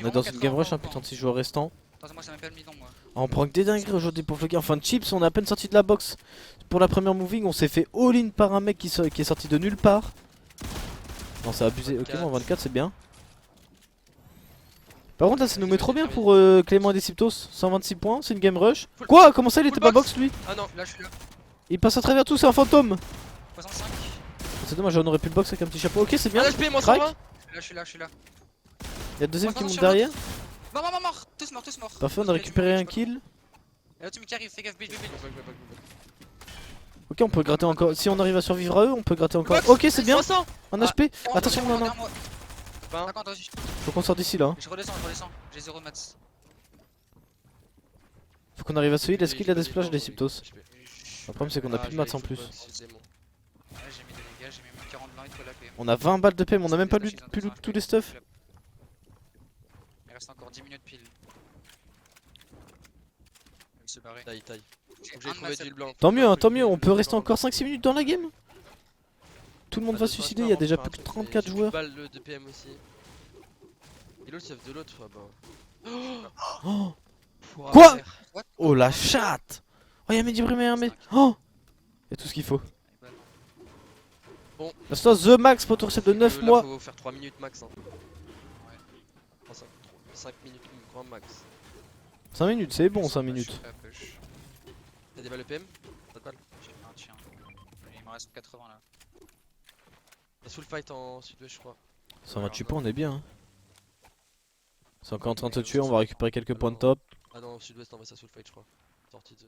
On est dans une game rush, hein, putain de 6 joueurs restants. Attends, moi j'ai même pas le bidon moi. On prend que des dingueries aujourd'hui pour Floquer. Enfin, Chips, on est à peine sorti de la box. Pour la première moving, on s'est fait all-in par un mec qui est sorti de nulle part. Non, c'est abusé. Ok, bon, 24, c'est bien. Par contre, là, ça nous met trop bien pour Clément et Deciptos. 126 points, c'est une game rush. Quoi? Comment ça, il était pas box lui? Ah non, là je suis là. Il passe à travers tout, c'est un fantôme. 65. C'est dommage, on aurait pu le box avec un petit chapeau. Ok, c'est bien. Ah, HP, moi Crac. Là je suis là, je suis là. Il y a le deuxième qui monte Attention, derrière. Mort. Tous morts. Parfait, on a récupéré un kill. Et là tu me qui arrive, fais gaffe, build. Ok, on peut gratter encore. Si on arrive à survivre à eux, on peut gratter encore. Ok, c'est bien. Un HP. Attention, non. D'accord, toi aussi. Faut qu'on sorte d'ici là. Je redescends. J'ai 0 mats. Faut qu'on arrive à celui. Est-ce qu'il a des splash des Deciptos? Le problème, c'est qu'on a plus de mats en plus. Ouais, j'ai mis des dégâts, j'ai mis mon 40 blanc et toi la PM. On a 20 balles de PM, on a même pas lu tous les stuff. Il reste encore 10 minutes pile. Il se barrer. Taille. J'ai J'ai trouvé du blanc. Tant mieux, on peut rester encore 5-6 minutes dans la game. Tout le monde va se suicider, il y a déjà plus que 34 joueurs. Balle de PM aussi. Et l'autre, de l'autre, bah. Oh. Pouah, Quoi? frère. Oh la chatte. Oh, y'a Mehdi Brimé, mais. Oh. Y'a tout ce qu'il faut. Bon. Reste-toi The Max pour tour de 9 Là, mois. faut faire 3 minutes max. Hein. 5 minutes grand max. 5 minutes, c'est bon 5 minutes. T'as des balles de PM? T'as de balles? J'ai un tien. Il m'en reste 80 là. T'as full fight en sud-ouest, je crois. 128 points, on est bien. Hein. C'est encore en train de te tuer, on va récupérer quelques points de top. Ah non, sud-ouest, on va ça full fight, je crois. Sortie de.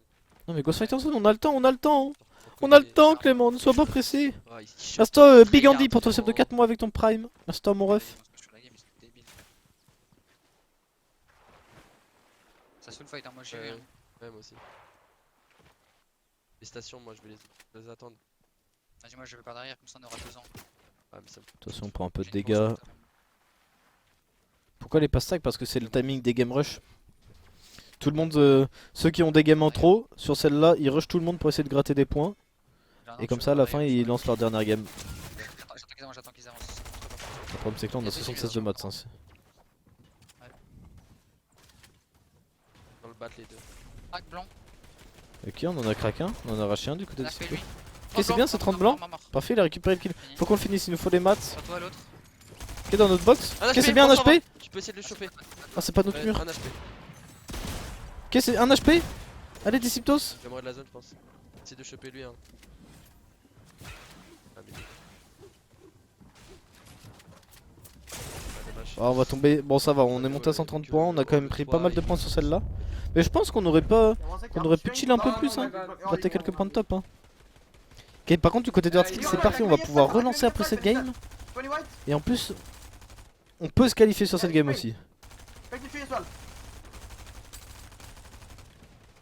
Non mais Ghost Fight en zone, on a le temps. On a le temps, Clément, ne sois pas pressé. Ah, Reste-toi Big Andy pour ton sub de 4 mois avec ton prime. Reste-toi mon ref. Ça se full fight, hein, moi j'ai vu. Ouais, moi aussi. Les stations, moi je vais les attendre. Vas-y, moi je vais par derrière, comme ça on aura 2 ans. Ah, mais ça me... De toute façon, on prend un peu de dégâts. Pourquoi les pass tags? Parce que c'est le timing des game rush. Tout le monde, ceux qui ont des games en trop, sur celle-là, ils rushent tout le monde pour essayer de gratter des points. Et comme ça, à la fin, ils lancent leur dernière game. J'attends qu'ils avancent. Le problème, c'est que là, on a 76 de mats. Hein. Dans le bat, les deux. Crac blanc. Ok, on en a craqué un, on en a arraché un du côté de Fait Cyclo. lui. Ok, c'est bien, c'est 30 blancs. Parfait, il a récupéré le kill. Faut qu'on le finisse, il nous faut les mats. Sur toi l'autre. Ok, dans notre box. Un Ok, HP, c'est bien un HP. Tu peux essayer de le choper. Ah, c'est pas notre Ouais, mur. un HP. Ok, c'est un HP. Allez, Deciptos. J'aimerais de la zone, je pense. Essaye de choper lui. Hein. Ah, mais... dommage. Oh, on va tomber. Bon, ça va, on est monté à 130 points. On a quand même pris pas mal de points sur celle-là. Mais je pense qu'on aurait pu chill un peu plus. Hein. Gratter quelques points de top. Hein. Ok, par contre, du côté de Hardskill, c'est parfait. On va pouvoir relancer après cette game. Et en plus, on peut se qualifier sur cette game aussi.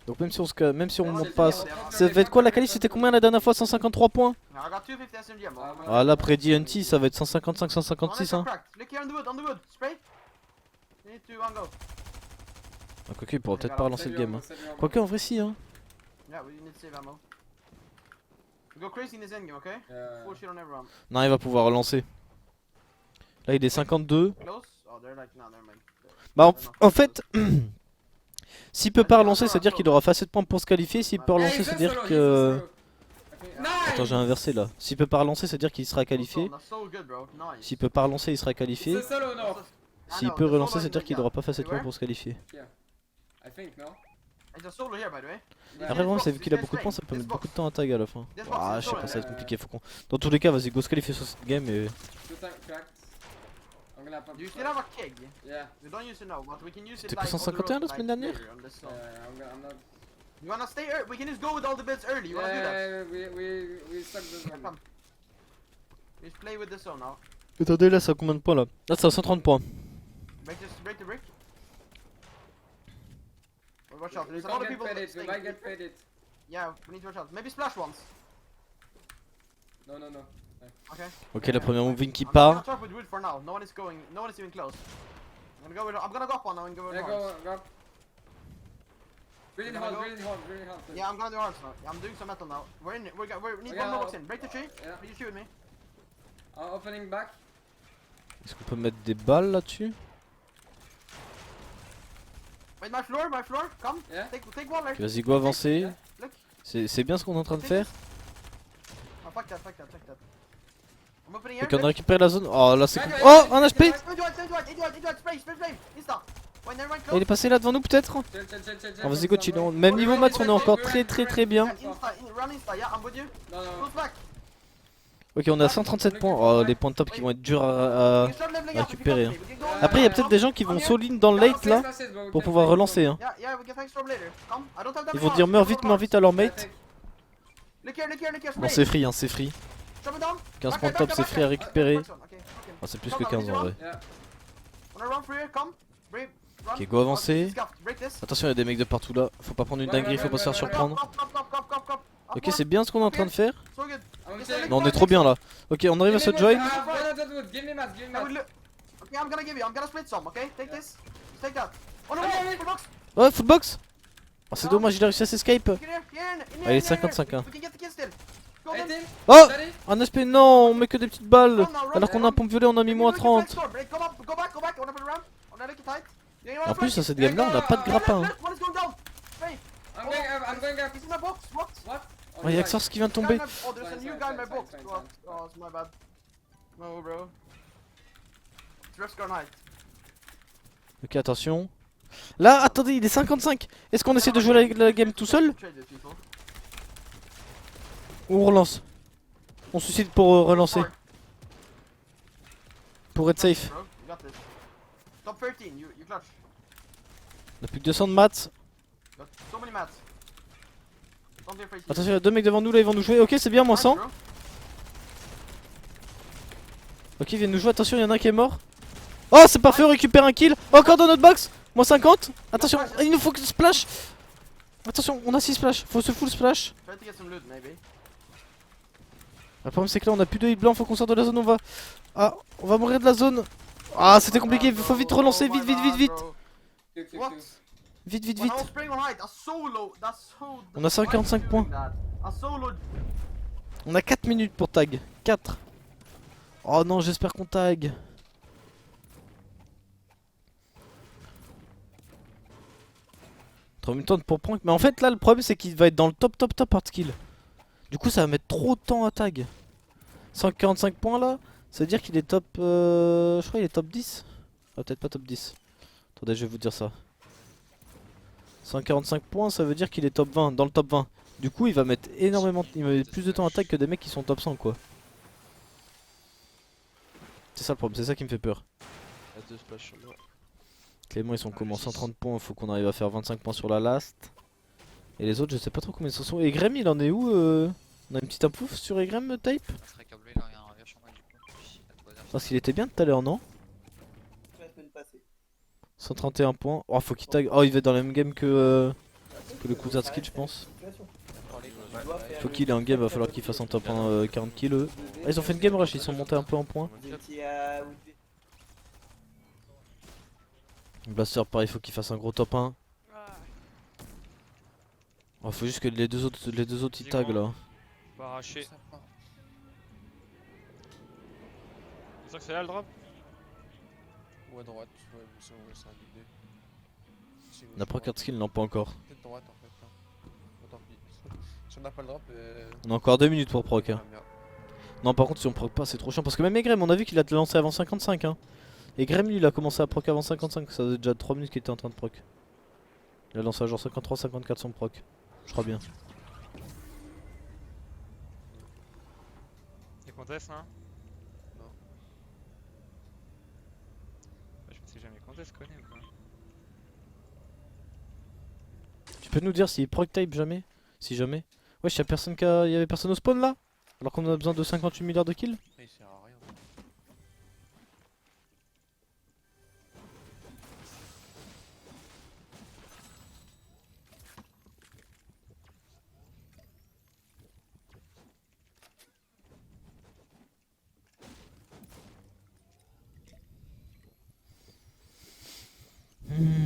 Donc même si on monte pas, ça va être quoi la qualif? C'était combien la dernière fois? 153 points. Ah là après DNT ça va être 155, 156 hein. Ah, quoique il pourra peut-être pas relancer le game hein. Quoique en vrai si hein. Non il va pouvoir relancer. Là il est 52. Bah en fait s'il peut pas relancer, c'est à dire qu'il aura fait assez de points pour se qualifier. S'il peut relancer, c'est à dire que... Attends, j'ai inversé là. S'il peut pas relancer, c'est à dire qu'il sera qualifié. S'il peut pas relancer, il sera qualifié. S'il peut relancer, c'est à dire qu'il aura pas fait assez de points pour se qualifier. Après, vraiment, c'est vu qu'il a beaucoup de points, ça peut mettre beaucoup de temps à tag à la fin. Ah, je sais pas, ça va être compliqué. Faut qu'on... Dans tous les cas, vas-y, go se qualifier sur cette game et... C'était que 151 la semaine dernière? You wanna stay early? We can just go with all the builds early. You wanna do that? We stuck the zone. Come. Just play with the zone now. Attendez, là, ça a combien de points là? Là, c'est à 130 points. Break the brick. Watch out, We there's a lot of can't get people faded. We staying. might get faded. Yeah, we need to watch out. Maybe splash once. No. Okay. Ok, la première moving qui I'm part. gonna talk with wood for now. No one is even close. I'm gonna go up one now and go with Yeah, horns. go. Really hard. Yeah, I'm gonna do horns now. Yeah, I'm doing some metal now. We need Okay, one more box in. Break the tree. Yeah. You shoot me. Opening back. Est-ce qu'on peut mettre des balles là-dessus? Wait, my floor, come. Yeah. Take one, like. Vas-y, go avancer. Look. C'est bien ce qu'on est en train de faire. Oh, fuck that. I'm opening here. Ok, on a look. récupéré la zone. Oh là, c'est Ouais, cool. ouais, Oh, ouais, un HP. ouais. Idiot, spray, Insta. When they're right Ah, il est passé là devant nous, peut-être. Chill. Ah, vas-y, go, chill. Même niveau maths, on est encore très bien. Insta, run Insta, yeah, I'm with you. Non. Close back. Ok, on a 137 points. Oh, les points de top qui vont être durs à... You start leveling up if you récupérer, come to me. We can go on Après, il y a there. peut-être des gens qui vont all-in dans le late là pour pouvoir relancer. Hein. Yeah, we can fake storm later. Come, I don't have that Ils many vont dire hearts. meurs vite à leur mate. Look here, Bon, c'est free, hein, c'est free. 15 points de top, c'est free à récupérer. Ah, c'est plus que 15 en vrai. Ok, go avancer. Attention, il y a des mecs de partout là. Faut pas prendre une dinguerie, faut pas se faire surprendre. Ok, c'est bien ce qu'on est en train de faire. Non, on est trop bien là. Ok, on arrive à se join. Give me math. Okay, I'm gonna split some, okay? Take this. Take that. Oh no, full box. Ouais, full box. Oh, c'est dommage, il a réussi à s'escape. Get in Allez, here, 55 hein. We can get the kill still. Go Hey, then. team. Oh, Daddy. un aspect, non, on met que des petites balles. Run now, run, Alors qu'on a un run. pompe violet, on a mis moins 30. Go back. On a put ramp. On a make it tight. En plus, à cette game là, on a pas de grappin. Hein. One is going down. Straight. I'm going up. He's in my box. What? What? Oh, il y a Xars qui vient de Guy in tomber. my- Oh, there's a new guy in my box. Fine. Oh, it's my bad. No, bro. It's Ref's Night. Ok, attention. Là, attendez, il est 55. Est-ce qu'on essaie de jouer la game tout seul ou on relance? On suicide pour relancer. Pour être safe. Bro, you got this. Top 13, you clutch. On a plus que 200 de maths. Got so many mats. Don't be afraid. Attention, il y a deux mecs devant nous là, ils vont nous jouer. Ok, c'est bien, moins 100. Bro. Ok, ils viennent nous jouer. Attention, il y en a un qui est mort. Oh, c'est parfait, on récupère un kill. Encore dans notre box. Moins 50. Attention, il nous faut que splash. Attention, on a 6 splash. Faut se full splash. Try to get some loot, maybe. Le problème, c'est que là, on a plus de hit blanc. Faut qu'on sorte de la zone. On va. Ah, on va mourir de la zone. Ah, c'était compliqué. Il faut vite relancer. Vite. What? Vite. When I was spraying on height, that's so low. That's so. On a 145 points. That's so low. On a 4 minutes pour tag. 4. Oh non, j'espère qu'on tag. Trop de temps pour point. Mais en fait, là, le problème, c'est qu'il va être dans le top hard skill. Du coup, ça va mettre trop de temps à tag. 145 points là. Ça veut dire qu'il est top. Je crois qu'il est top 10. Ah, peut-être pas top 10. Attendez, je vais vous dire ça. 145 points, ça veut dire qu'il est top 20. Dans le top 20. Du coup, il va mettre énormément. Il va mettre plus de temps à tag que des mecs qui sont top 100 quoi. C'est ça le problème, c'est ça qui me fait peur. Il y a 2 splash sur moi. Clément, ils sont comment 130 points, faut qu'on arrive à faire 25 points sur la last. Et les autres, je sais pas trop combien ils sont. Et Grem, il en est où On a une petite info sur Egrem Type? Très câblé, là, il y a un revers sur moi du coup. Il y a toi derrière. Parce qu'il était bien tout à l'heure, non? 131 points. Oh, faut qu'il tag. Oh, il va être dans le même game que le cousin de skill, je pense. Faut qu'il ait un game, va falloir qu'il fasse un top 1 40 kills. Eux. Ah, ils ont fait une game rush, ils sont montés un peu en points. Blaster, pareil, faut qu'il fasse un gros top 1. Oh, faut juste que les deux autres ils tag là. Faut arracher. C'est sûr que c'est là le drop? Ou à droite, ouais, c'est un idée. On a pas 4 skills, non, pas encore. Peut-être droite en fait. Hein. Tant pis. Si on n'a pas le drop, On a encore 2 minutes pour proc. Hein. ah, merde. Non, par contre, si on proc pas, c'est trop chiant. Parce que même Egrem, on a vu qu'il a lancé avant 55. Hein. Egrem, lui, il a commencé à proc avant 55. Ça faisait déjà 3 minutes qu'il était en train de proc. Il a lancé à genre 53-54 son proc. Je crois bien. Y'a contest là? Non. Bah, je me sais jamais contest connaît ou quoi? Tu peux nous dire s'il proc type jamais? Si jamais? Wesh, y'a personne qui a... Y'avait personne au spawn là? Alors qu'on a besoin de 58 milliards de kills? Après, il sert à rien.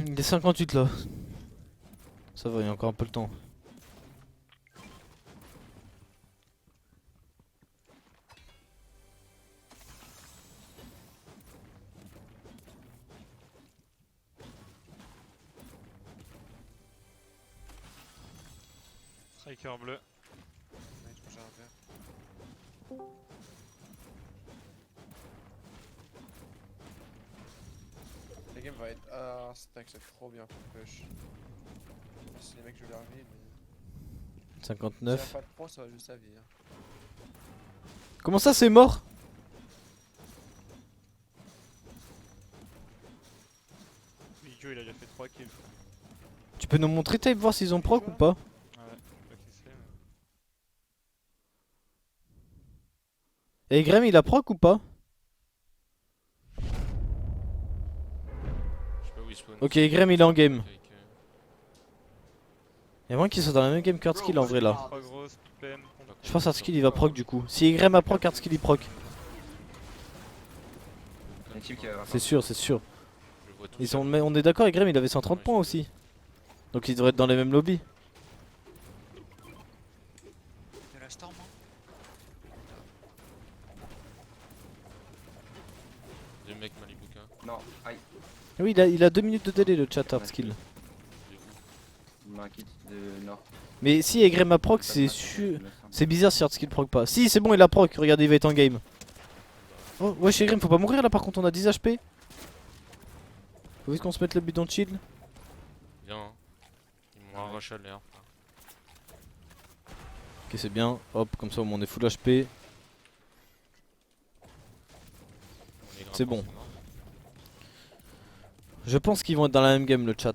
Il est 58 là. Ça va, il y a encore un peu le temps. Striker bleu. Ouais, je peux faire. La game va être. Ah, stack, c'est trop bien pour push. Si les mecs jouent leur vie, mais. Si 59. pas de pro, ça va juste sa vie. Hein. Comment ça c'est mort? Mijo il a déjà fait 3 kills. Tu peux nous montrer tape voir s'ils ont proc ou pas? Ah ouais, je sais pas qui c'est mais. Et Graham il a proc ou pas? Je sais pas où il spawn. Ok, Graham il est en game. Avec, Y'a moins qu'ils soient dans la même game qu'Hardskill en vrai là. 3 grosses, PM. Je pense Hardskill il va proc du coup. Si Graham a proc, Hardskill il proc. Il y a un type qui va avoir C'est sûr, c'est sûr. je le vois tout Ils seul. sont... Mais on est d'accord, et Graham il avait 130 points aussi. Donc ils devraient être dans les mêmes lobbies. De la storm, hein. Deux mecs Malibuka. Non, aïe, Oui, il a 2 minutes de délai le chat Hardskill. De ouf. il m'a un kit de Nord. Mais si Graham a proc, c'est sûr. C'est bizarre si Hardskill proc pas. Si, c'est bon, il a proc. Regardez, il va être en game. Oh, ouais, chez Graham, faut pas mourir là par contre, on a 10 HP. Faut vite qu'on se mette le bidon chill. Bien. Hein. Ils m'ont arraché à l'air. Ok, c'est bien. Hop, comme ça, au moins on est full HP. C'est bon. Je pense qu'ils vont être dans la même game le chat.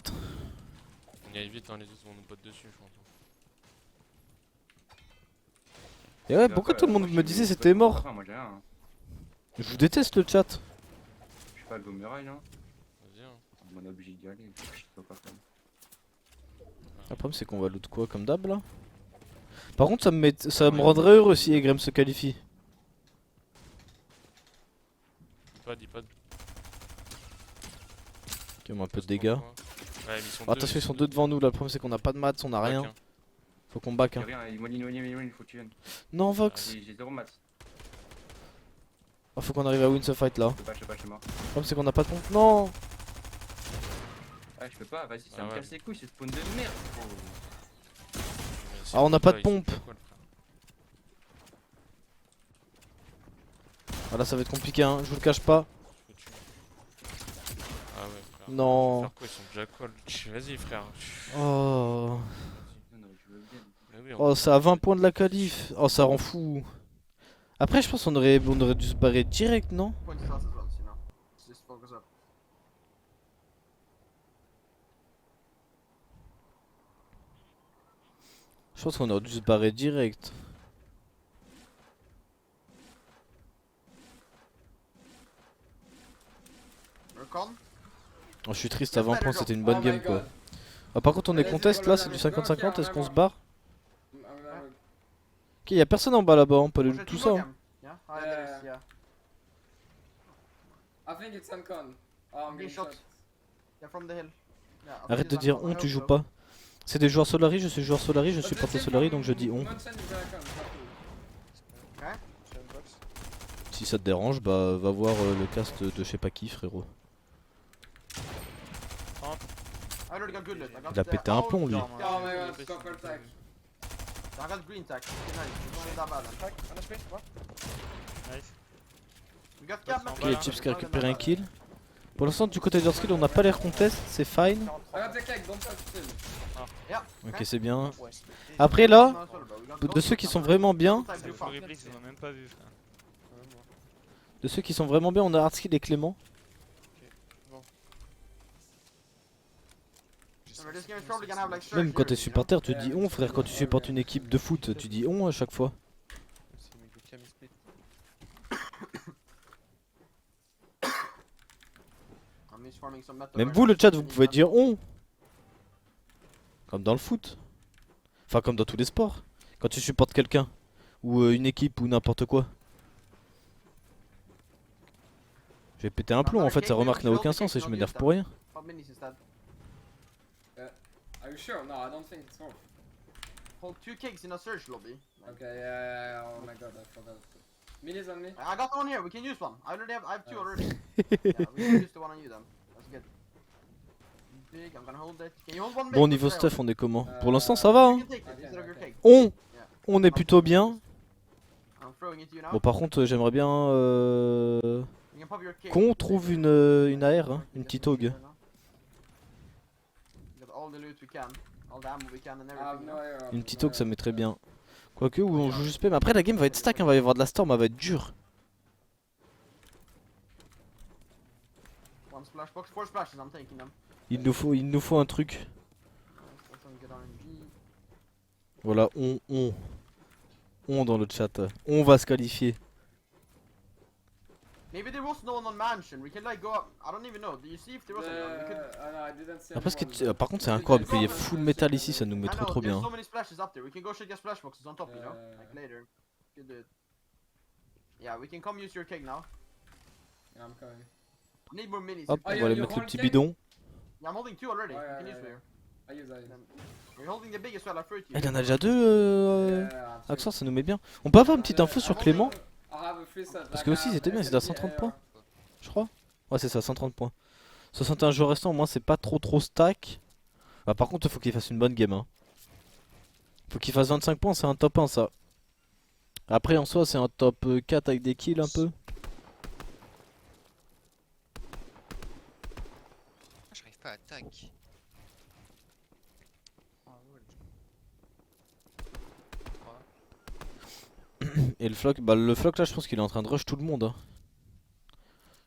On y aille vite, hein, les autres vont nous pote dessus, je pense. Et ouais, pourquoi tout le monde me disait c'était mort? Moi j'ai rien. Hein. Je vous déteste le chat. Je suis pas le boomerang là. Vas-y, hein. On est obligé d'y aller. Je sais pas quoi faire. Le problème c'est qu'on va loot quoi comme d'hab là. Par contre ça me rendrait heureux si Egrem se qualifie. Dis pas. Ok, on a un peu de dégâts. Ouais, mais ils sont Attention, ils sont deux devant nous là. Le problème c'est qu'on a pas de maths, on a rien. Faut qu'on back. J'ai Hein. rien, il faut que tu viennes. Non, Ah, Vox. j'ai 0 maths. Oh, faut qu'on arrive à win ce fight là. Je peux pas, je suis mort. Le problème c'est qu'on a pas de pompe. Non. Ah, je peux pas, vas-y, ça Ah me ouais. casse les couilles, c'est spawn de merde. Oh. Ah, on n'a pas de pompe. Ah là ça va être compliqué hein, je vous le cache pas. Ah ouais, frère. Non. Faire quoi, ils sont déjà call. Vas-y, frère. Oh. Non, non, je veux bien. Mais oui, Oh, ça a 20 points de la qualif. Oh, ça rend fou. Après, je pense qu'on aurait dû se barrer direct, non? Point to us as well, you know. Just focus up. Je pense qu'on aurait dû se barrer direct. Recon. Oh, je suis triste, à 20 points, c'était une bonne Oh game my quoi. God. Ah, par contre, on est Vas-y, contest là, voilà, c'est du mais 50-50, est-ce qu'on se vraiment. barre? Ok, y'a personne en bas là-bas, on peut aller loot tout ça. Hein. Yeah? Ah, there is, yeah. I think it's Uncon. Oh, I'm Getting getting shot. shot. Yeah, from the hill. Yeah, I think Arrête de it's dire Uncon, on, I tu hope joues so. pas. C'est des joueurs Solari, je suis joueur Solari, je But supporte the les team Solari from donc je dis on. Munchen is Uncon, it's not cool. Sandbox. Si ça te dérange, bah va voir le cast de je sais pas qui, frérot. I already got good loot. I got Il a the pété un plomb lui. Oh my god, stopper tag. I got green tag. Okay, nice. It's only that bad. Tac, un HP, va. Nice. We got cap. Ok, Ok, Chips qui a récupéré un kill. Pour l'instant, du côté de leur skill, on n'a pas l'air contest, c'est fine. I got the cake, don't touch still. Ok, c'est bien. Ouais. Après là, de ceux qui sont vraiment bien, C'est le full replay, ils en ont même pas vu, frère. de ceux qui sont vraiment bien, on a Hardskill et Clément. Même quand t'es supporter, tu dis on, frère. Quand tu supportes une équipe de foot, tu dis on à chaque fois. Même vous, le chat, vous pouvez dire on. Comme dans le foot. Enfin, comme dans tous les sports. Quand tu supportes quelqu'un, ou une équipe, ou n'importe quoi. Je vais péter un plomb, en fait, sa remarque n'a aucun sens et je m'énerve pour rien. Are you sure? No, I don't think it's worth. Hold 2 cakes in a search lobby. Okay, yeah, oh my god, I forgot. Minis on me. I got one here. We can use one. I have 2 already. Yeah, we can use the one on you then. That's good. Big, I'm gonna hold it. Can you hold one big? Bon, niveau Let's go. stuff, on est comment? Pour l'instant, ça va, You hein. can take it instead of your cake. On est plutôt bien. I'm throwing it to you now. Bon, par contre, j'aimerais bien You can pop your cake. qu'on trouve une AR, hein, une petite AUG. We got all the loot we can, all the ammo we can and I have everything. no no? idea. Une petite AUG, ça mettrait bien. Quoique, où on joue juste mais après la game va être stack, hein, va y avoir de la storm, elle va être dure. One splash box, 4 splashes, I'm taking them. Il nous faut un truc. Some good RNG. Voilà, on dans le chat. On va se qualifier. Maybe there was no one on mansion. We can like go up. I don't even know. Do you see if there was anyone? We could. No, I didn't see Après, anyone. par contre, c'est incroyable qu'il y ait full metal ici, ça nous met I trop know, bien. there's hein. so many splashes up there. We can go check your splash boxes on top, you know? Like later. Could do it. Yeah, we can come use your cake now. Yeah, I'm coming. Need more minis. Hop, Oh, on you- va aller you mettre le hold petit cake? bidon. Yeah, I'm holding 2 already. Oh, You yeah, can yeah, use yeah. here. I use that. We're holding the big as well. I throw it to Ah, you. il y en a déjà deux, Yeah, Axor, ça nous met bien. On peut avoir une petite info sur Clément? Parce que aussi, ils étaient bien, ils étaient à 130 points. Je crois. Ouais, c'est ça, 130 points. 61 joueurs restants, au moins c'est pas trop stack. Bah, par contre, il faut qu'il fasse une bonne game. Hein. Faut qu'il fasse 25 points, c'est un top 1 ça. Après, en soi, c'est un top 4 avec des kills un peu. J'arrive pas à attaque. Ah, ouais. Et le floc, bah le floc là, je pense qu'il est en train de rush tout le monde. Hein.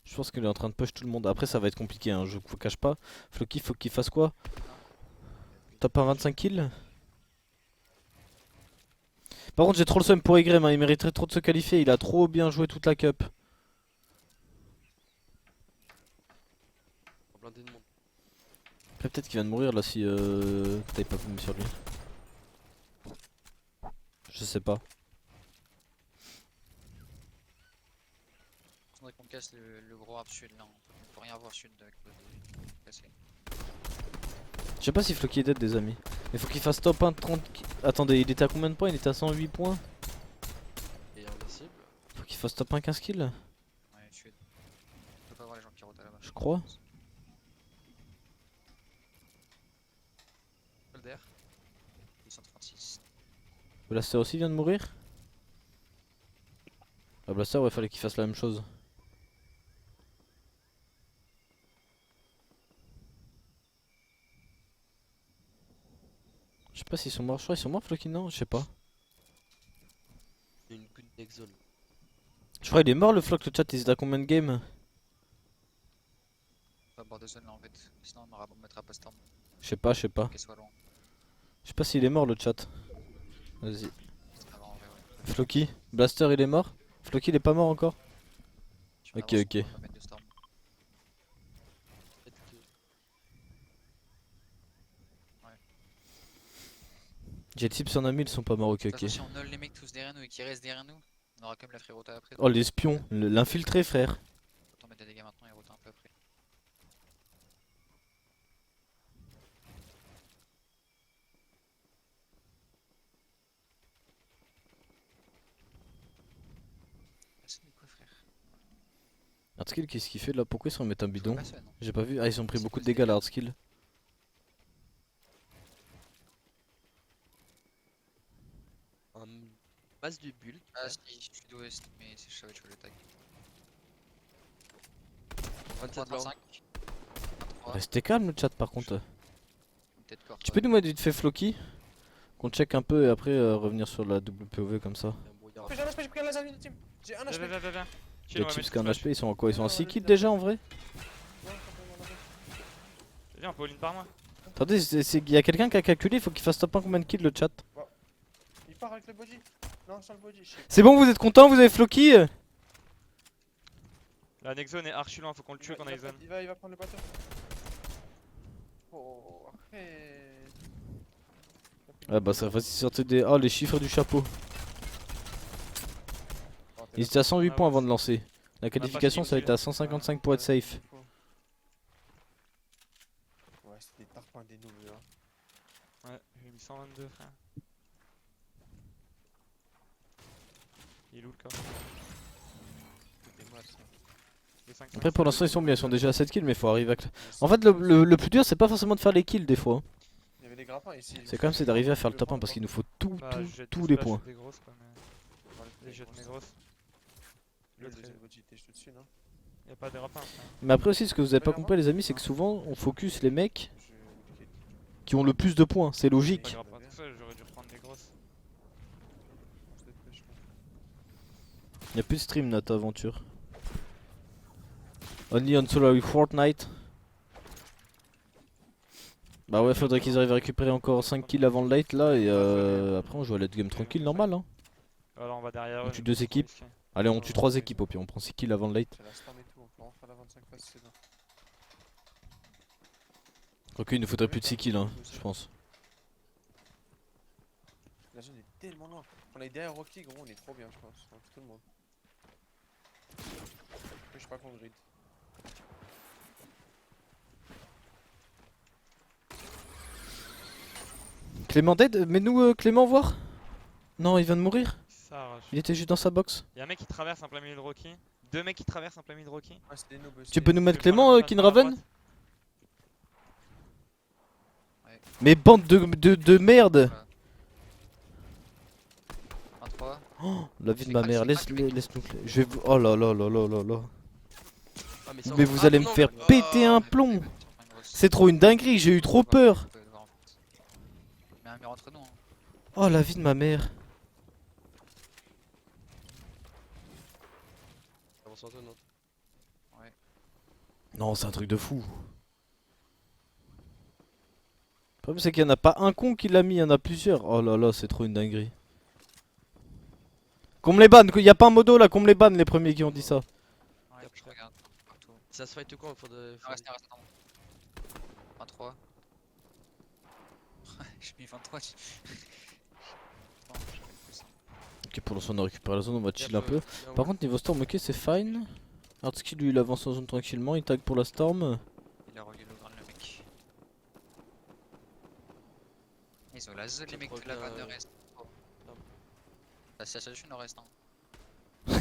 Je pense qu'il est en train de push tout le monde. Après, ça va être compliqué, hein, je vous cache pas. Floki, faut qu'il fasse quoi? Top 1 25 kills. Par contre, j'ai trop le seum pour Egrem, hein, il mériterait trop de se qualifier. Il a trop bien joué toute la cup. Blindé de monde. Après, peut-être qu'il vient de mourir là si t'avais pas mis sur lui. Je sais pas. Faudrait qu'on casse le gros arbre sud là. On peut rien voir sud avec le cassé. Je sais pas si Floki est dead des amis. Mais faut qu'il fasse top 1 30. Attendez, il était à combien de points? Il était à 108 points. Et invincible. Faut qu'il fasse top 1 15 kills. Ouais, sud. On peut pas voir les gens qui rotent là-bas. Je crois. Soldaire. 236. Blaster aussi vient de mourir. Ah, Blaster, ouais, fallait qu'il fasse la même chose. Je sais pas s'ils sont morts. Je crois qu'ils sont morts, Floki, non? Je sais pas. Une good exol. Je crois qu'il est mort le Flock, le chat. Ils étaient à combien de games? On va bord de zone là en fait. Sinon on mettra pas storm. Je sais pas, je sais pas. Qu'elle soit loin. Je sais pas s'il est mort le chat. Vas-y. Ah, en vrai, ouais. Floki, Blaster il est mort? Floki il est pas mort encore? Tu vas Ok, avancer, ok. on va mettre de storm. Peut-être que. J'ai type son ami, ils sont pas morts, ok, De toute ok. façon, si on knoll les mecs tous derrière nous et qu'ils restent derrière nous, on aura quand même la frérota après. Oh l'espion, l'infiltré frère. Autant mettre des dégâts maintenant et rota un peu après. Ah, c'est quoi frère? Hardskill qu'est-ce qu'il fait là? Pourquoi ils se remettent un bidon? Pas ça, non. J'ai pas vu. Ah ils ont pris C'est beaucoup de quoi, dégâts là Hardskill. Un masse de bulles. Ah si, sud-ouest, mais je savais que je voulais le tag. 27 blancs. 35. 23. Restez calme le chat par contre. Peut-être corps. Tu peux nous mettre vite fait Floki? Qu'on check un peu et après revenir sur la WPOV comme ça. Il y a un brouillard. J'ai un HP, j'ai pris un laser de team. J'ai un HP. Viens. Les types qu'un HP ils sont en quoi? Ils sont à 6 kills déjà en vrai? Viens, on peut all-in par moi. Attendez, il y a quelqu'un qui a calculé, il faut qu'il fasse top 1 combien de kills le chat? Il part avec le body. Non, sans le body. Shit. C'est bon, vous êtes content? Vous avez Floki? La next zone est archi loin, faut qu'on le tue quand on a les zones. Il va prendre le bateau. Oh, après. Ah bah ça va sortir des... Oh les chiffres du chapeau. Ils étaient à 108 points avant de lancer. La qualification ça a été à 155 pour être safe. Ouais, c'est des tarpins des nouveaux là. Ouais, j'ai mis 122 frère. Il est où le corps? Des maths, ça. Les 5 Après pour l'instant ils sont bien, ils sont déjà à 7 kills mais faut arriver à... En fait le plus dur c'est pas forcément de faire les kills des fois. Hein. Il y avait des grappins ici. C'est quand même c'est d'arriver à faire le top 1 parce qu'il nous faut tous les points. Des grosses quoi, mais. Les jets de mes grosses. Le L'autre, deuxième body était juste au-dessus, non? Y'a pas des rapins après. Mais après aussi ce que vous avez pas compris les amis c'est que souvent on focus les mecs qui ont le plus de points, c'est Pas logique. de rapins tout seul, j'aurais dû reprendre des grosses. Y'a plus de stream notre aventure. Only on solo avec Fortnite. Bah ouais faudrait qu'ils arrivent à récupérer encore 5 kills avant le late là et après on joue à late game tranquille normal hein. Alors on va derrière On eux. tue mais deux c'est trop équipes. risqué. Allez on tue 3 équipes au pire, on prend 6 kills avant le late. J'ai la storm et tout, on peut rentrer à la 25 phases, c'est bien. Ok il nous faudrait plus de 6 kills hein, je pense. La zone est tellement loin. On est derrière Rocky, gros, on est trop bien, je pense. On tue tout le monde. Je suis pas contre grid. Clément dead, mets-nous Clément voir. Non il vient de mourir. Ça arrache. Il était juste dans sa box. Y'a un mec qui traverse en plein milieu de Rocky. Deux mecs qui traversent en plein milieu de Rocky. Ah, c'est des noobs aussi. Tu peux nous mettre Tu veux Clément prendre la Kinraven? droite Mais bande de merde. 23. Oh, la vie de C'est ma crack, mère, c'est crack, le mec. laisse-nous. Je vais. Oh là là là là là là. Ah, mais, Mais vous allez me faire péter un plomb. C'est trop une dinguerie, j'ai eu trop peur. Mais un mur entre nous. Hein. Oh la vie de ma mère. Non, c'est un truc de fou. Le problème c'est qu'il y en a pas un con qui l'a mis, il y en a plusieurs. Oh là là, c'est trop une dinguerie. Qu'on me les banne, il y a pas un modo là, qu'on me les banne les premiers qui ont dit ça. Ouais, je regarde partout. Ça se fight quoi pour de. Reste, reste, attends. 23. J'ai mis 23. Bon, j'avais plus ça. Ok, pour l'instant on a récupéré la zone, on va chill un peu. Par contre niveau storm, ok c'est fine. Hardski lui il avance en zone tranquillement, il tag pour la storm. Il a relié le grand le mec. Ils ont la zone les mecs de la vanne de reste. La situation ne reste. Hein.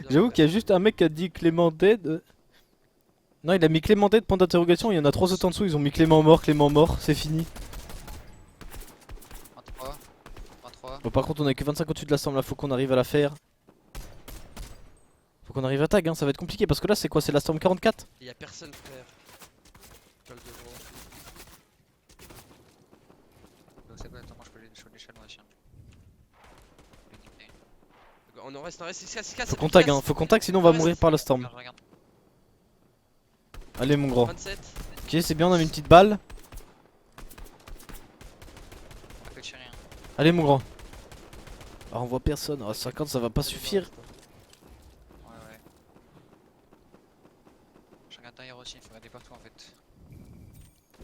J'avoue qu'il y a juste un mec qui a dit Clément dead. Non il a mis Clément dead point d'interrogation, il y en a 3 autres en dessous, ils ont mis Clément mort, c'est fini. 23. 23. Bon par contre on a que 25 au-dessus de la storm là, faut qu'on arrive à la faire. Faut qu'on arrive à tag hein, ça va être compliqué parce que là c'est quoi, c'est la storm 44? Y'a personne frère. Je le devant. Donc c'est quoi, attends, moi je peux les chaînes aussi. Hein. On en reste, il se casse. Faut qu'on tag hein, faut qu'on tag sinon on va mourir par la storm. Regarde, regarde. Allez mon grand. 27. Ok c'est bien, on a mis une petite balle. Pas que de rien. Allez mon grand. Ah on voit personne, ah 50 ça va pas suffire. Ouais, ouais. Je regarde derrière aussi, il faut regarder partout en fait.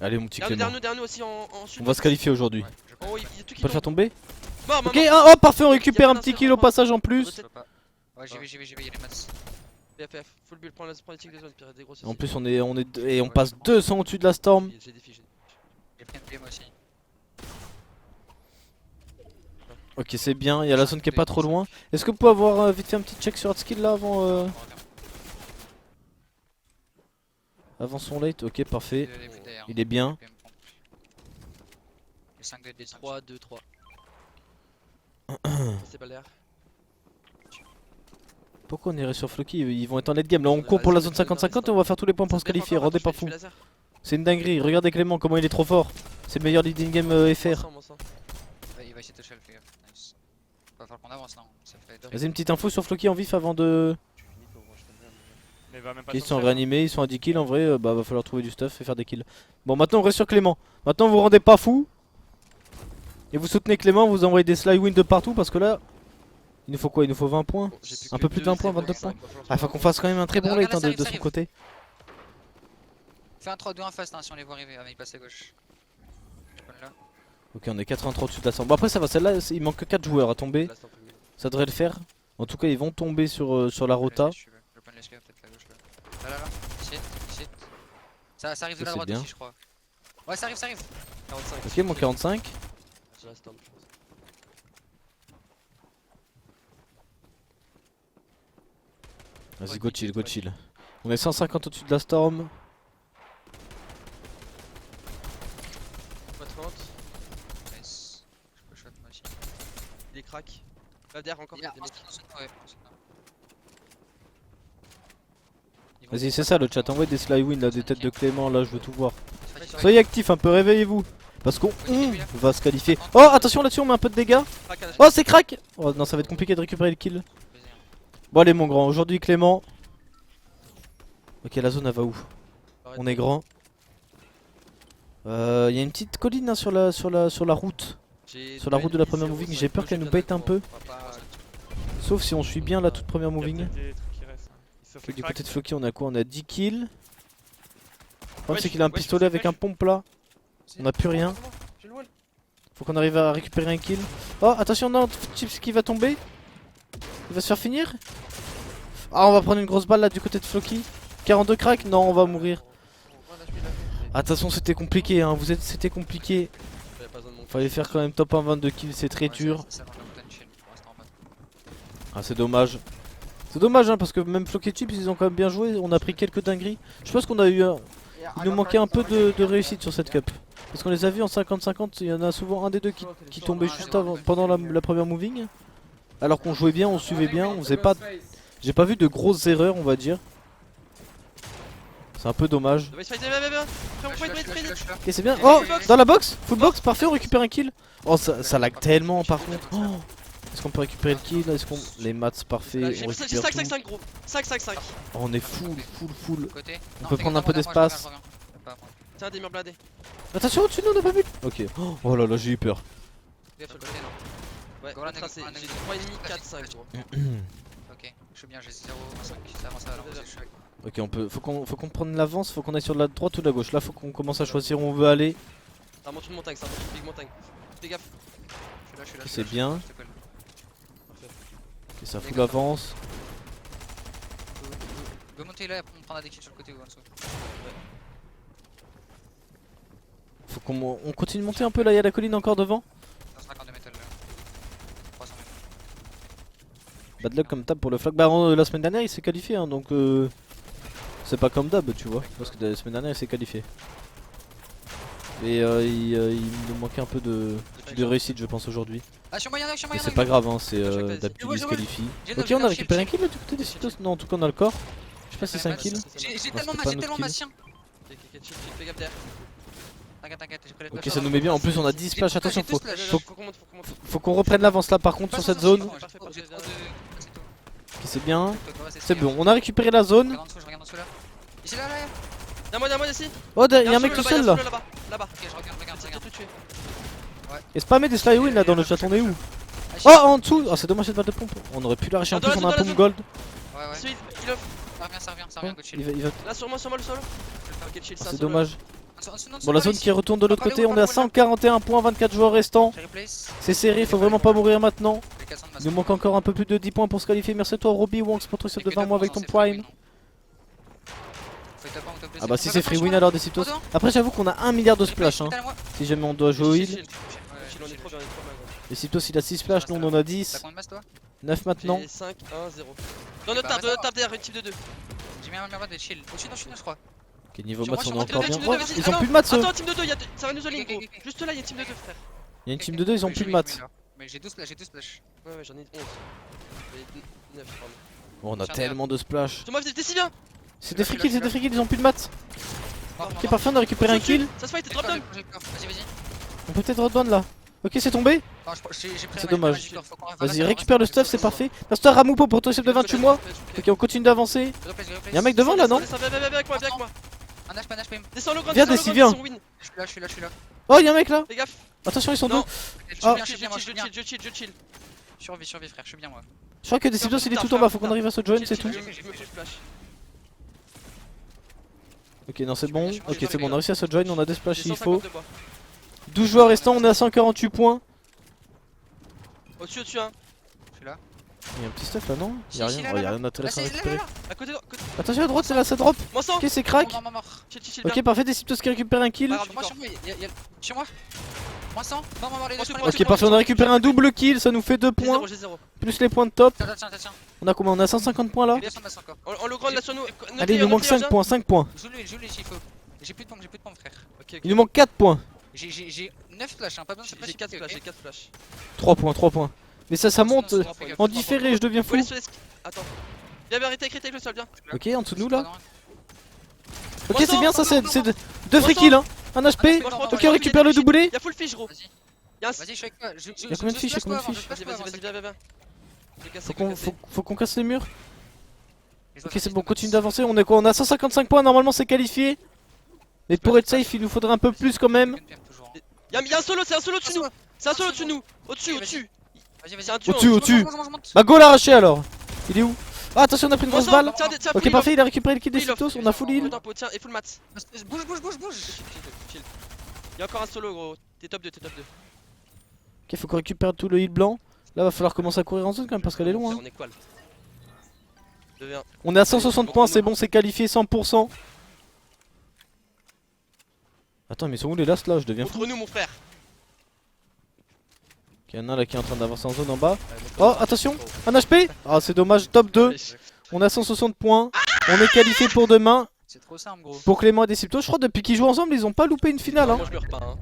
Allez mon petit Clément. Derrière nous aussi en sud. On va se qualifier aujourd'hui. Ouais, je Oh, il y a tout On qui peut le faire tomber? Mort, Ok, ah, oh parfait, on récupère un petit kill au passage en Je plus. peux pas. Ouais, j'y vais, il y a les maths. PFF, full build, prends les tics des zones, pire des grosses. En plus on est et on passe 200 au-dessus de la storm. J'ai des fiches. J'ai pris un PM aussi. Ok c'est bien, il y a la zone qui est pas trop loin. Est-ce que vous pouvez avoir vite fait un petit check sur Hardskill là avant avant son late? Ok parfait, il est bien. Les 5 de D5. 3, 2, 3. C'est pas l'air. Pourquoi on irait sur Floki? Ils vont être en late game. Là on court pour la zone 50-50 et on va faire tous les points pour se qualifier, rendez pas fou. C'est une dinguerie, regardez Clément comment il est trop fort. C'est le meilleur leading game FR. Ouais, il va essayer de toucher le figure. Nice. Va falloir qu'on avance là. Ça fait 2. Vas-y une petite info sur Floki en vif avant de... Tu finis toi, gros, je t'aime bien. Mais va même pas Ok, ils sont sortir, réanimés, ils sont à 10 kills en vrai, bah va falloir trouver du stuff et faire des kills. Bon maintenant on reste sur Clément. Maintenant vous rendez pas fou. Et vous soutenez Clément, vous envoyez des slide wins de partout parce que là... Il nous faut quoi? Il nous faut 20 points. Un peu plus de 20 points, 22 points. Ah faut qu'on fasse quand même un très bon late hein, de son côté. Fais un 3-2-1 fast hein, si on les voit arriver. Ah mais il passe à gauche. Je peux là. Ok on est 83 au-dessus de la storm. Bon après ça va, celle-là il manque que 4 joueurs à tomber. Ça devrait le faire. En tout cas ils vont tomber sur la rota. Je peux l'esquive peut-être à gauche là. Là. Shit. Ça arrive de la Ça, c'est droite bien. aussi je crois. Ouais ça arrive. 45. Ok mon 45. Sur la storm, je pense. Vas-y go chill, go chill. On est 150 au-dessus de la storm. Pas 30. Nice. Je peux shot moi aussi. Il est crack. Là derrière encore. Il y a des un mecs. ouais. Ils vont- Vas-y, c'est ça le chat. Envoyez des Slywin là, des têtes de Clément là, je veux tout voir. Ouais, Soyez actifs un peu, réveillez-vous. Parce qu'on va se qualifier. Oh, attention là-dessus, on met un peu de dégâts. Crack à la Oh, c'est crack. Oh non, ça va être compliqué de récupérer le kill. Bon, allez, mon grand, aujourd'hui Clément. Ok, la zone elle va où? Arrête. On est grand. Y a une petite colline hein, sur la route. J'ai sur la route de la première 0,5. moving, j'ai peur Moi, qu'elle je nous viens bait un d'accord. peu. On va pas- Sauf si on suit bien la toute première Il y a moving. peut-être des trucs qui restent. Hein. Il se Ok, fait du crack. côté de Floki, on a quoi? On a 10 kills. Le problème, Ouais, c'est qu'il a un ouais, pistolet avec un pompe là. On a plus rien. J'ai le wall. Faut qu'on arrive à récupérer un kill. Oh, attention, non, Chips qui va tomber. Il va se faire finir. Ah, on va prendre une grosse balle là du côté de Floki. 42 crack, non, on va mourir. Attention, c'était compliqué, hein. C'était compliqué. J'avais pas besoin de mon Fallait faire quand même top 1 22 kills, c'est très dur. Ça va, on montagne chill. Pour l'instant, en mode. Ah, c'est dommage. C'est dommage, hein, parce que même Floki et Chips, ils ont quand même bien joué. On a pris quelques dingueries. Je pense qu'on a eu un. Il nous manquait un peu de réussite sur cette cup. Parce qu'on les a vus en 50-50, il y en a souvent un des deux qui tombait juste avant, pendant la première moving. Alors qu'on jouait bien, on suivait bien, on faisait pas. J'ai pas vu de grosses erreurs, on va dire. C'est un peu dommage. Viens, viens, viens. Frère, Je suis là, je suis là, je suis là, fight. je suis là. Ok, c'est bien. Oh, dans la box, full box, parfait, on récupère un kill. Oh, ça lag tellement par contre. Oh, est-ce qu'on peut récupérer le kill? Est-ce qu'on. Les maths, parfait. On J'ai récupère 5, tout. 5, 5 gros. 5, 5, 5. Oh, on est full. Côté. On Non, peut fais prendre un gaffe, peu regarde, moi, d'espace. je reviens. Fais pas, moi. Tiens, des murs bladés. Attention, au-dessus, nous on a pas vu. Ok. Oh là là, j'ai eu peur. Gaffe sur le côté, non. Ouais, Go, là, ça, c'est- go, là, j'ai go. 3,5, 4, 5 gros. Ok, je suis bien, j'ai 0, 5, ça avance à l'avance, je suis avec. Ok, on peut. Faut qu'on prenne l'avance, faut qu'on aille sur la droite ou la gauche. Là, faut qu'on commence à choisir où on veut aller. Ça monte une montagne, ça monte une big montagne. Fais gaffe. Je suis là, C'est bien. je te colle. Ok, ça fout l'avance. Go monter là, on prendra des kills sur le côté ou en dessous. Faut qu'on continue de monter un peu là, il y a la colline encore devant. 150 de métal là. 300 mètres. Bad luck comme tab pour le flag. Bah, la semaine dernière il s'est qualifié hein, donc c'est pas comme d'hab, tu vois. Parce que la semaine dernière il s'est qualifié. Et il nous manquait un peu de réussite, je pense, aujourd'hui. Ah, sur moi, y'en a, sur moi, Mais y'en a. c'est pas grave, hein, c'est vas-y. d'habitude il se Ouais, qualifie. J'ai Ok, le on a shield, récupéré un shield. kill là du côté des Citos. Non, en tout cas on a le corps. Je sais pas si c'est un kill. J'ai Bah, tellement c'était ma, pas j'ai notre tellement kill. ma sien. Fais gaffe derrière. T'inquiète, j'ai pris les Ok, flashs. ça nous met bien. En plus, on a 10 J'ai splash. tout Attention, splash, faut, j'ai tout splash. Faut qu'on monte, faut qu'on monte. faut qu'on reprenne l'avance là par contre sur cette zone. Parfait, J'ai trop de. C'est tout. Ok, c'est bien. C'est C'est bon, on a récupéré la Je zone. regarde en dessous, je regarde en dessous là. Ici là, là. Y'a moi ici. Oh, il y a un mec tout seul là. Là-bas. Ok, je regarde. J'ai tout tué. Et spammer des slywin là dans le chat, on est où? Ah, Oh, en dessous. Ah, c'est dommage cette balle de pompe. On aurait pu l'arracher en Dans plus, la on a un zone, dans pompe la gold. Ouais, ouais. Celui qui l'offre. Ça revient, go chill. Il va. Là sur moi le solo. Ok, chill, C'est dommage. En dessous, Bon, la zone qui retourne de l'autre côté, on est à 141 points, 24 joueurs restants. J'ai replace. C'est serré, faut vraiment pas mourir maintenant. Les 400 de ma Il nous manque encore un peu plus de 10 points pour se qualifier. Merci à toi, Robbie Wonks, pour ton sub de 20 mois avec ton prime. Ah bah si c'est free win alors des Citos. Après j'avoue qu'on a 1 milliard de splash hein. Si jamais on doit jouer au heal. Chill, on est trop bien, Les Citos il a 6 splash, nous on en a 10. T'as combien de masse toi? 9 maintenant. J'ai 5, 1, 0. Dans notre table derrière, une type de 2. J'ai mis un merde de chill. Au-dessus, non, je crois. Ok, niveau Sur maths moi, on est sur moi, encore team bien. de deux, Oh, vas-y, ils ont ah plus de maths eux. Attends, team de 2, ça va nous aller gros. Ok. Juste là, y'a une team de 2 frère. Il y a une team de 2, ils ont plus de maths. Mais j'ai 12 splash, Ouais, j'en ai 11. J'ai 9, pardon. Oh, on a tellement de splash. Sur moi, t'es si bien. C'est des free kills, ils ont plus de maths. Mort, Ok, parfait, on a récupéré un kill. Ça se fight, drop down. Vas-y. On peut peut-être redonne là. Ok, c'est tombé. C'est dommage. Vas-y, récupère le stuff, c'est parfait. Merci à Ramoupo pour ton sub de 28 mois. Ok, on continue d'avancer. Y'a un mec devant là, non? Viens avec moi, Un HP. Descends le grand, Viens, descends le Desi, grand, viens. win. Je suis là. Oh, y'a un mec là. Fais gaffe. Attention, ils sont deux. Non. Ah. Je chill. Survis, frère, je suis bien moi. Je crois que Decidos il est tout en bas, faut qu'on arrive à se join, c'est tout. Je me fais flash. Ok, non, c'est bon. Ok, c'est bon, on a réussi à se join, on a des splash s'il faut. 150 de bois. 12 joueurs restants, on est à 148 points. Au-dessus, hein. Je suis là. Il y a un petit stuff là, non? Y'a Si, rien, là, y'a là. rien d'intéressant à Là, récupérer. À côté, Attention à droite, c'est là, ça drop. moi 100. Ok, c'est crack. Mort. Chill, Ok, parfait, Decidos qui récupère un kill. Pas grave. Sur moi, sur moi. Moins 100. Mort, les deux. Ok, parfait, on a récupéré un double kill, ça nous fait 2 J'ai points. 0, j'ai 0. Plus les points de top. Tiens. On a combien? On a 150 points là. Il est sur masse encore. On le grand là sur nous. Allez, il nous manque 5 points, 5 points. Joue-le s'il faut. J'ai plus de pompe, frère. Ok, Il nous manque 4 points. J'ai 9 flashs, hein, pas besoin de j'ai flash. 4 flashs, j'ai 4 flashs. 3 points, 3 points. Mais ça monte en différé, je deviens Faut fou. aller sur les... Attends. Viens, arrêtez, critique le sol, viens. Ok, en dessous de nous là. Ok, c'est bien ça, c'est 2 free kills, hein. Un HP. Ok, on récupère le doublé. Y'a full fish, gros. Vas-y. Y'a un... Vas-y, je suis avec toi. Y'a combien de fiches, y'a combien de fiches? Vas-y, viens. J'ai cassé, Faut qu'on casse les murs. Je dois Ok, c'est faire bon, des continue d'avancer. On est quoi? On a 155 points, normalement c'est qualifié. Mais pour être safe, il nous faudrait un peu plus quand même. toujours, hein. Y'a un solo, c'est un solo dessus nous. C'est un solo dessus nous. Au-dessus. Vas-y, C'est un vas-y. duo. Au-dessus. Monte. Bah, go l'arracher alors. Il est où? Ah, attention, on a pris une grosse balle. Tiens, Ok, parfait, il a récupéré le kit des Ciptos. On a full heal. Tiens, et full mat. Bouge. Chill. Y'a encore un solo, gros. T'es top 2. Ok, faut qu'on récupère tout le heal blanc. Là, va falloir commencer à courir en zone quand même parce qu'elle est loin. Hein. On est quoi là 2v1. On est à 160 points, c'est bon, c'est qualifié 100%. Attends, mais ils sont où les last là? Je deviens fou. Contre nous, mon frère. Ok, y'en a un là qui est en train d'avancer en zone en bas. Oh, attention, un HP. Ah, c'est dommage, top 2. On a 160 points. On est qualifié pour demain. C'est trop simple, gros. Pour Clément et Decipto, je crois depuis qu'ils jouent ensemble, ils ont pas loupé une finale. Hein.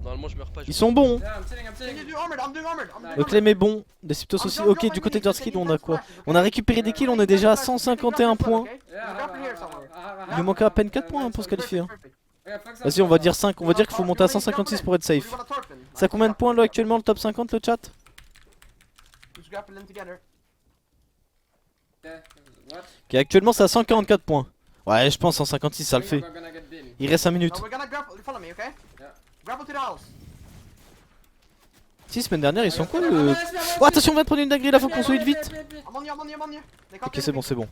Normalement, je meurs pas. Ils sont bons. Yeah, I'm chilling, I'm Can you chilling. do armored? I'm doing armored. Clem est bon, Deciptos aussi. Ok, du côté de leur skill, on a quoi? On a récupéré des kills, on est déjà à 151 points. Il nous manque à peine 4 points hein, pour se qualifier. Hein. Vas-y, on va dire 5. On va dire qu'il faut monter à 156 pour être safe. Ça a combien de points là actuellement le top 50 le chat? Ok, actuellement c'est à 144 points. Ouais, je pense 156 ça le fait. Il reste 5 minutes. Si, semaine dernière ils sont quoi le... Oh attention, on vient de prendre une dinguerie là, faut qu'on soit vite. Ok, c'est bon, c'est bon.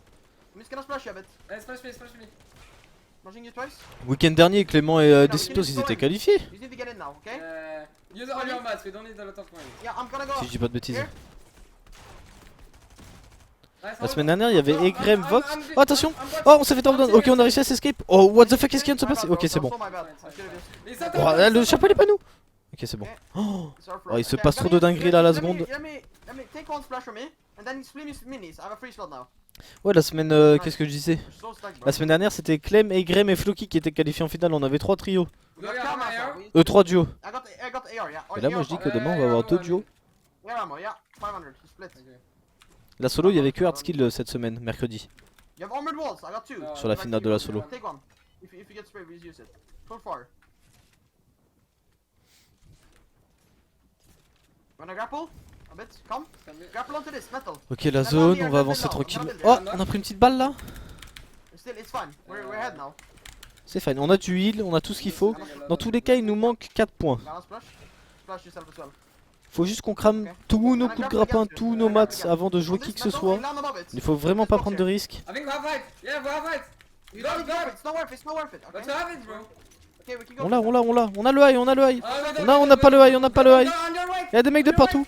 Week-end dernier, Clément et Deciptos ils étaient qualifiés. Use all your mats, we don't need a lot of money. Si je dis pas de bêtises. La semaine dernière il y avait Egrem, Vox. Oh attention. Oh on s'est fait down. Ok, on a réussi à s'escape. Oh what the fuck, qu'est-ce qui vient de se passer? Ok, c'est bon. Oh, le chapeau il est pas nous. Ok, c'est bon. Oh, il se passe trop de dingueries là à la seconde. Ouais, la semaine, qu'est-ce que je disais? La semaine dernière c'était Clem, Egrem et Floki qui étaient qualifiés en finale. On avait 3 trios. 3 duos. Et là moi je dis que demain on va avoir 2 duos. La solo il y avait que Hardskill cette semaine, mercredi. Sur la finale de la solo. Ok, la zone, on va avancer tranquille. Oh, on a pris une petite balle là. C'est fine, on a du heal, on a tout ce qu'il faut. Dans tous les cas il nous manque 4 points. Faut juste qu'on crame tous nos coups de grappin, tous nos mats avant de jouer qui que ce soit. Il faut vraiment pas prendre de risques. On l'a, on a le high, on a le high. On n'a pas le high, on n'a pas le high. Il y a des mecs de partout.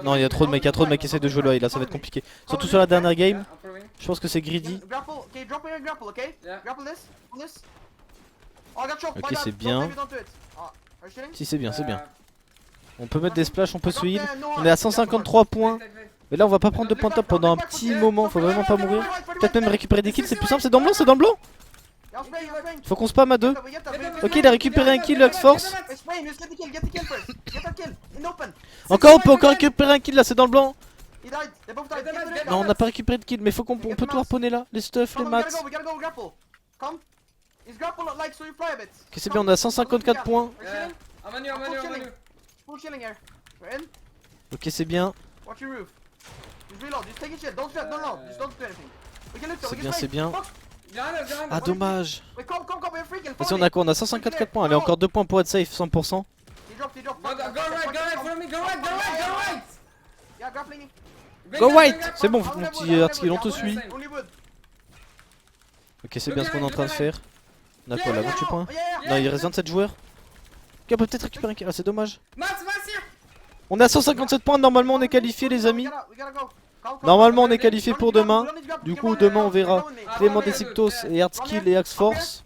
Non, il y a trop de mecs qui essaient de jouer le high là, ça va être compliqué. Surtout sur la dernière game, je pense que c'est greedy. Ok, c'est bien. Si, c'est bien, c'est bien. On peut mettre des splashs, on peut se heal. On est à 153 points. Mais là on va pas prendre de point top pendant un petit moment, faut vraiment pas mourir. Peut-être même récupérer des kills, c'est plus simple, c'est dans le blanc, c'est dans le blanc. Faut qu'on spam à 2. Ok, il a récupéré un kill, Lux Force. Encore, on peut encore récupérer un kill là, c'est dans le blanc. Non, on n'a pas récupéré de kill, mais faut qu'on peut tout harponner là. Les stuffs, les mats. Ok, c'est bien, on a 154 points. Ok, c'est bien. C'est bien, c'est bien. Ah, dommage. Vas-y, on a quoi? On a 154 points. Allez, encore 2 points pour être safe, 100%. Go white. C'est bon, mon petit hardskill, on te suit. Ok, c'est bien ce qu'on est en train de faire. On a quoi là, 28 points? Non, il reste 27 joueurs. Ok, on peut peut-être récupérer un kill. Ah, c'est dommage. On est à 157 points, normalement on est qualifié les amis. Normalement on est qualifié pour demain. Du coup demain on verra Clément Deciptos et Hardskill et Axe Force.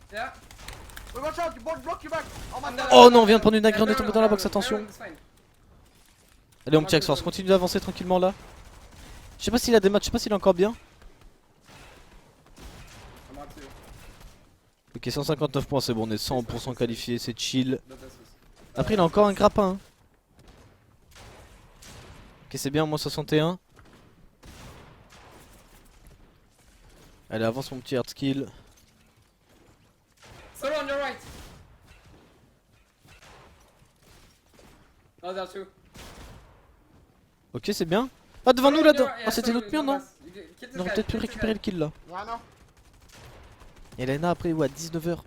Oh non, on vient de prendre une agri, on est tombé dans la box, attention. Allez mon petit Axe Force, continue d'avancer tranquillement là. Je sais pas s'il a des matchs, je sais pas s'il est encore bien. I'm out too. Ok, 159 points, c'est bon, on est 100% qualifié, c'est chill. Not that sus. Après, il a encore un grappin. Hein. Ok, c'est bien, moins 61. Allez, avance mon petit hard skill. Solo on your right. Oh, there too. Ok, c'est bien. Ah, devant nous Solo on là-dedans. your- yeah, Ah, c'était solo, notre mur, no non? mass. Kill this On aurait guy, peut-être pu kill this récupérer guy. le kill là. Yeah, I know. Et Lena après, ouais, à 19h.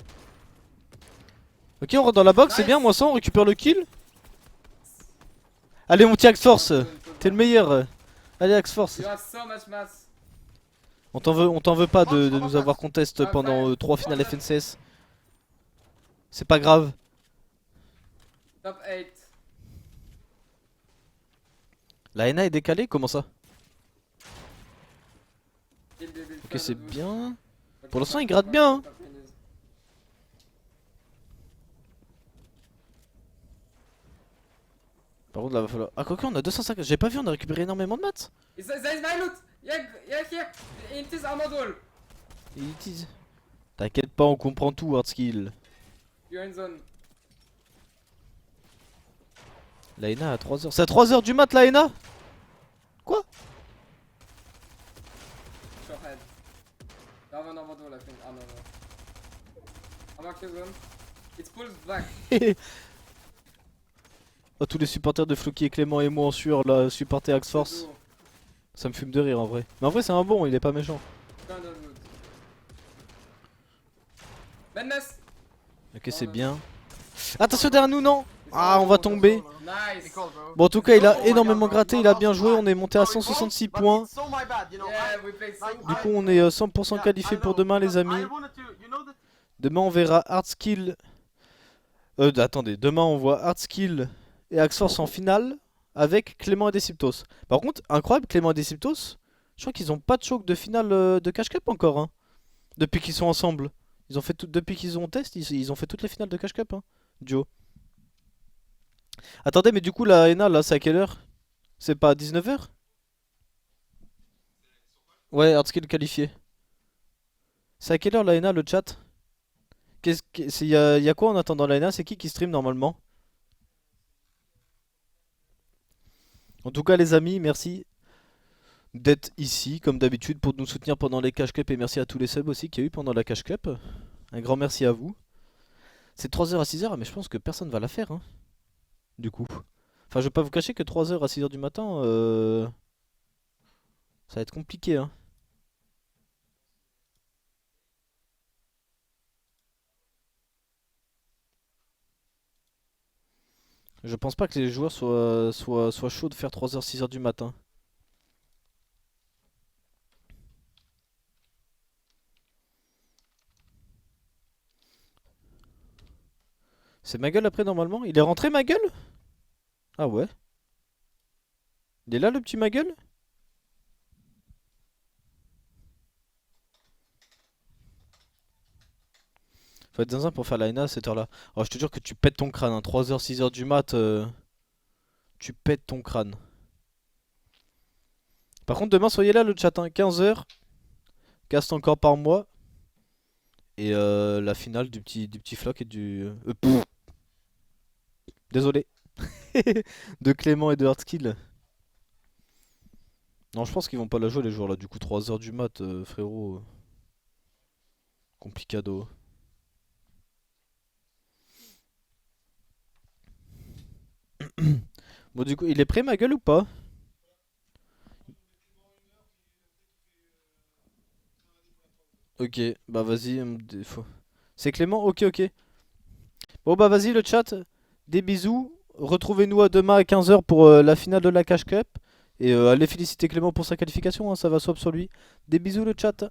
Ok, on rentre dans la box, c'est Nice. bien, moi ça, on récupère le kill. Allez, mon petit Axe Force, t'es le meilleur. Allez, Axe Force. You have so much mass. On t'en veut pas de nous avoir contest pendant 3 finales FNCS. C'est pas grave. Top 8. La NA est décalée, comment ça? Kill the build Ok, fan c'est of bien. Bush. Pour l'instant, il gratte bien, hein. Par contre, là, va falloir. Ah, quoi on a 250. J'ai pas vu, on a récupéré énormément de maths. There is my loot. Yeah, here. It is armored wall. It is. T'inquiète pas, on comprend tout, hard skill. You're in zone. La NA à 3h. C'est à 3h du mat, la NA? Quoi? Short head. You have an armored wall, I think. Ah, no, no. I'm mark your zone. It's pulled back. Oh, tous les supporters de Floki, Clément et moi en sueur là, supporter Axe Force. Duo. Ça me fume de rire en vrai. Mais en vrai, c'est un bon, il est pas méchant. Kind of good. Madness. Ok, c'est bien. Attention derrière nous, non? Ah, on va tomber. Nice. Bon, en tout cas, il a énormément gratté, il a bien joué. On est monté à 166 points. It's so my bad, you know. Yeah, we played so Du coup, on est 100% qualifié pour demain, les amis. Demain, on verra Hard Skill. Attendez, demain, on voit Hard Skill et Axe Force en finale avec Clément et Deciptos. Par contre, incroyable, Clément et Deciptos, je crois qu'ils ont pas de choc de finale de Cash Cup encore. Hein, depuis qu'ils sont ensemble. Ils ont fait tout, depuis qu'ils ont test, ils ont fait toutes les finales de Cash Cup. Hein, duo. Attendez, mais du coup, la NA, là, c'est à quelle heure? C'est pas à 19h? Ouais, Hard Skill qualifié. C'est à quelle heure la NA, le chat? Y a quoi en attendant la NA? C'est qui stream normalement? En tout cas, les amis, merci d'être ici, comme d'habitude, pour nous soutenir pendant les Cash Cup. Et merci à tous les subs aussi qu'il y a eu pendant la Cash Cup. Un grand merci à vous. C'est 3h à 6h, mais je pense que personne va la faire. Hein, du coup. Enfin, je vais pas vous cacher que 3h à 6h du matin, ça va être compliqué. Hein. Je pense pas que les joueurs soient chauds de faire 3h, 6h du matin. C'est ma gueule après normalement? Il est rentré ma gueule? Ah ouais. Il est là le petit ma gueule? Faut être zinzin pour faire la NA à cette heure-là. Oh, je te jure que tu pètes ton crâne, hein. 3h, 6h du mat, tu pètes ton crâne. Par contre, demain, soyez là le chat, hein. 15h. Cast encore par mois. Et la finale du petit floc et du... Désolé. De Clément et de Hardskill. Non, je pense qu'ils vont pas la jouer les joueurs là. Du coup, 3h du mat, frérot. Complicado. Bon, du coup, il est prêt ma gueule ou pas? Ok, bah vas-y. C'est Clément? Ok, ok. Bon, bah vas-y le chat. Des bisous. Retrouvez-nous à demain à 15h pour la finale de la Cash Cup. Et allez féliciter Clément pour sa qualification, hein, ça va swap sur lui. Des bisous le chat.